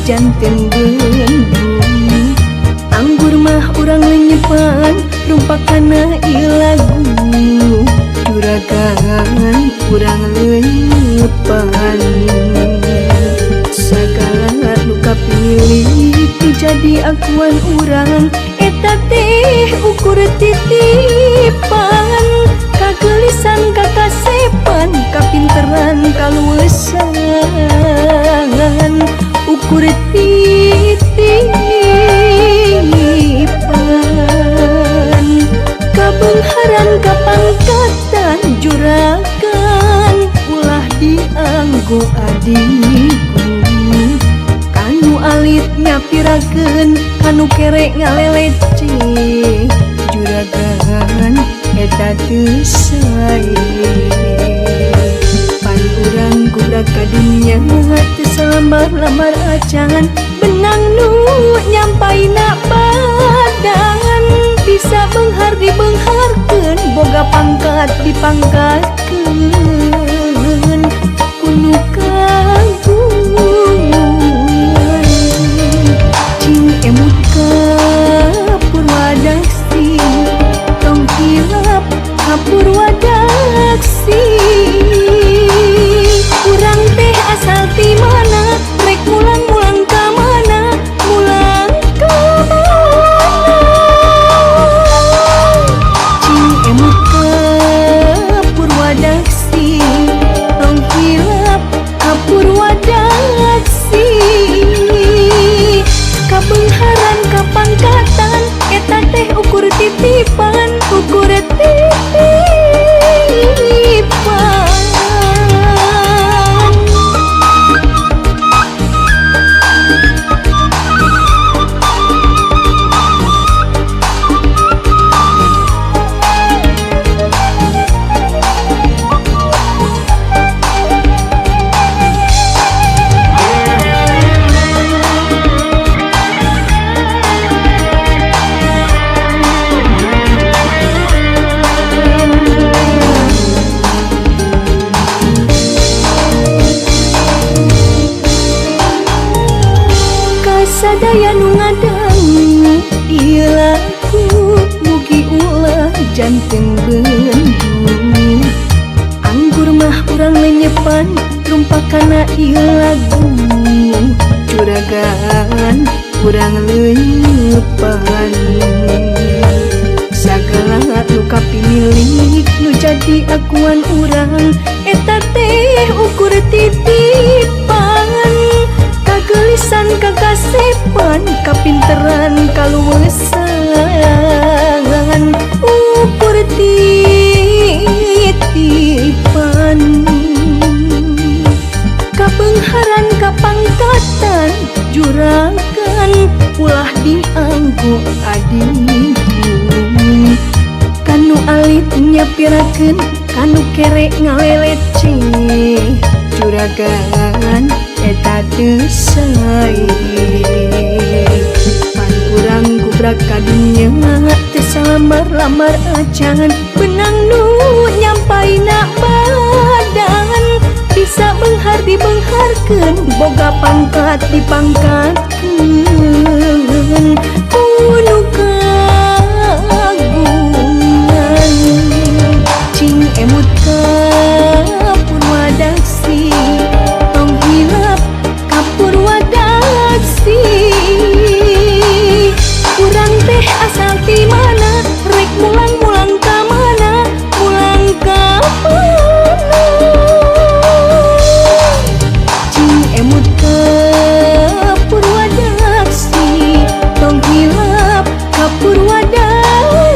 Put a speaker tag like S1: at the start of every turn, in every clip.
S1: janten bendung. Anggur mah urang lenyepan rumpakana ieu lagu. Juragan urang lenyepan sagala nu kapilih jadi akuan urang. Eta teh ukur titipan kagelisan kakasepan kapinteran kaluesan ukur titipan kabeungharan kapangkatan juragan ulah dianggo adikku kanu alit nyapirakeun kanu kerek ngalelece juragan eta teu sae pan urang gubrak ka dunya teu salamar-lamar acan benang nu nyampaina badangan bisa beunghar dibeungharkeun boga pangkat dipangkatkeun kunu kagungan cing emut ka purwadaksi tong hilap ka purwadaksi urang teh asal ti mana rek mulang-mulang ka mana mulang ka mana cing emut ka purwadaksi tong hilap ka purwadaksi kabeungharan kapangkatan eta teh ukur titipan ukur titipan. Sadaya nu ngadangu ieu lagu mugi ulah janten bendung. Anggur mah urang lenyepan rumpakana ieu lagu juragan urang lenyepan sagala nu kapilih nu jadi akuan urang eta teh ukur titipan kagelisan kakasepan kapinteran kaluesan ukur titipan kabeungharan kapangkatan juragan ulah dianggo adikku kanu alit nyapirakeun kanu kerek ngalelece juragan eta teu sae pan urang gubrak ka dunya teu salamar-lamar acan benang nu nyampaina badangan bisa beunghar dibeungharkeun boga pangkat dipangkatkeun kunu kagungan cing emut ka purwadaksi tong hilap ka purwadaksi urang teh asal ti mana rek mulang-mulang ka mana mulang ka mana cing emut ka purwadaksi tong hilap ka purwadaksi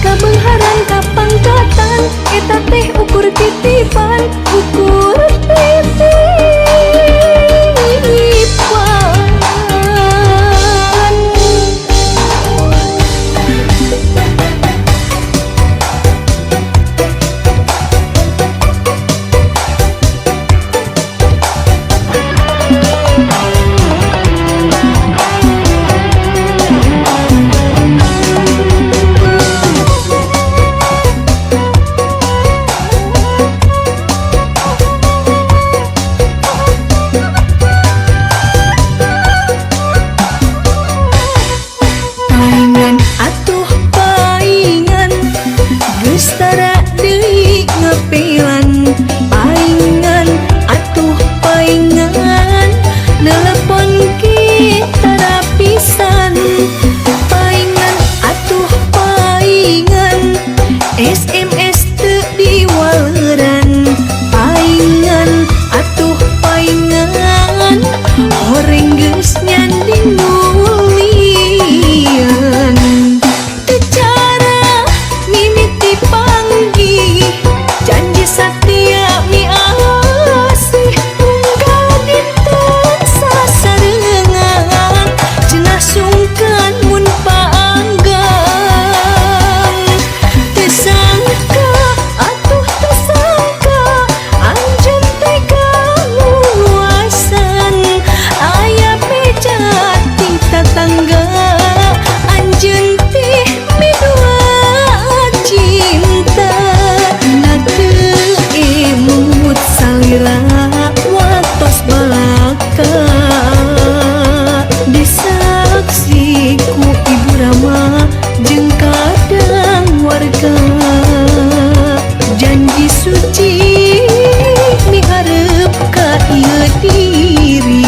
S1: kabeungharan kapang salira watos balaka disaksi ku Ibu Rama jeung kadang warga janji suci miharep ka ieu diri.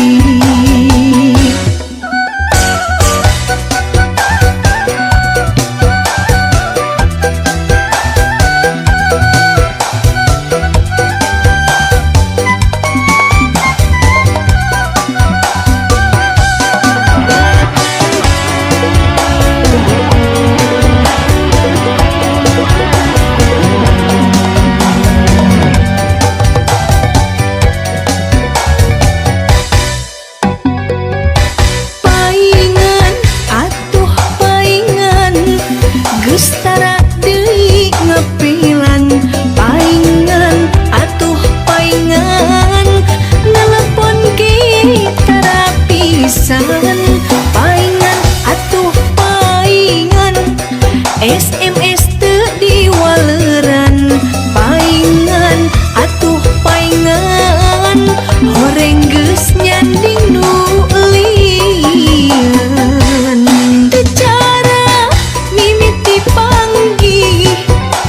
S1: Gustara deui ngapilan paingan atuh paingan nelepon kita pisan paingan atuh paingan SMS teu diwaleran paingan atuh paingan horeng geus nyanding nu lian tecara mimiti panggih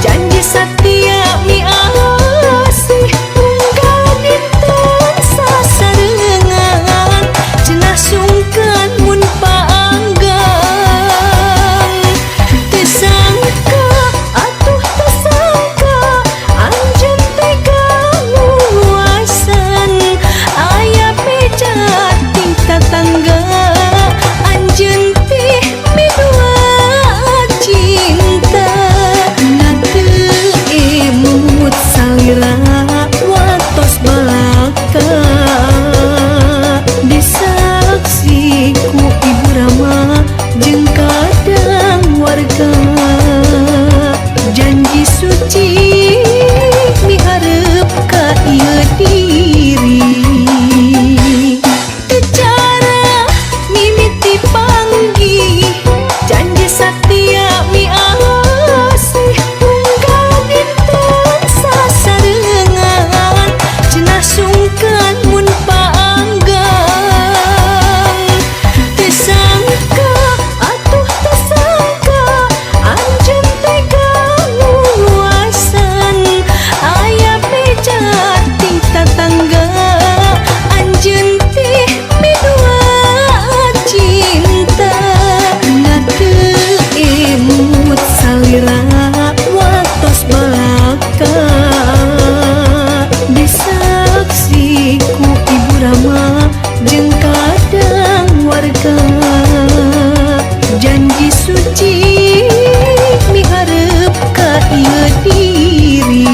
S1: janji satia mi asih unggal dinten sasarengan cenah sungkan mun paanggang tesangka atuh tesangka anjeun tega nguasan aya beja ting tatangga anjeun teh midua cinta nateu emut salira watos balaka disaksi ku Ibu Rama jeung kadang warga janji suci miharep ka ieu diri tecara mimiti panggih janji satia mi asih unggal dinten sasarengan cenah sungkan mun paanggang tesangka atuh tesangka anjeun tega nguasan aya beja ting tatangga anjeun teh midua cinta nateu emut salira watos balaka disaksi ku Ibu Rama jeung kadang warga janji suci miharep ka ieu diri.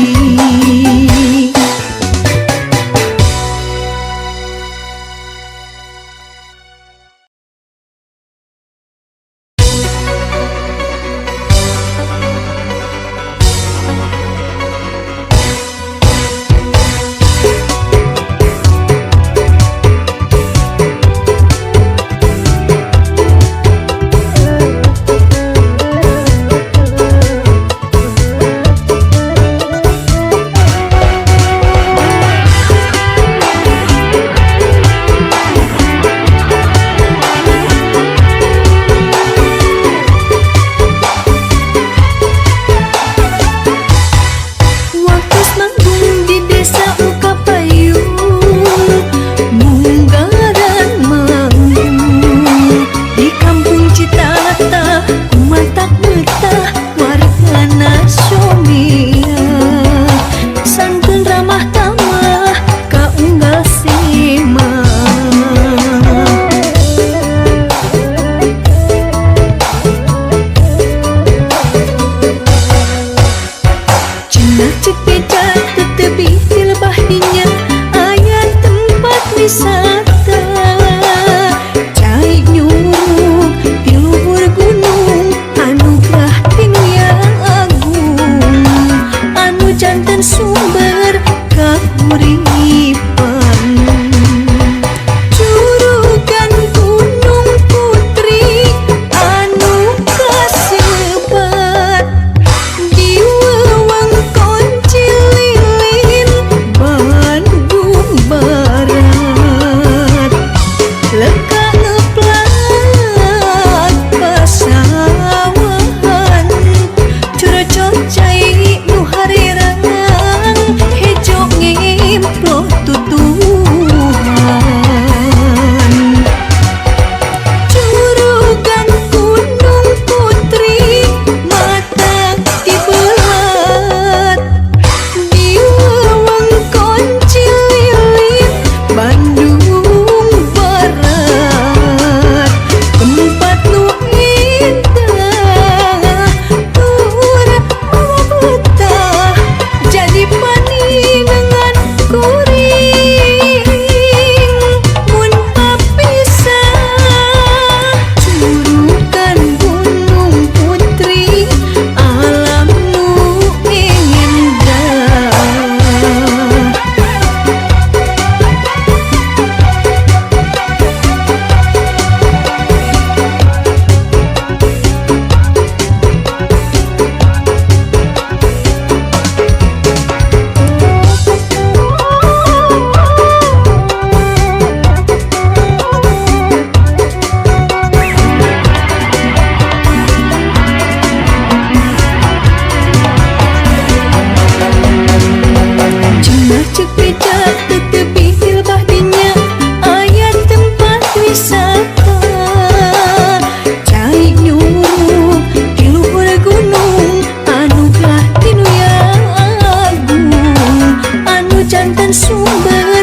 S1: ber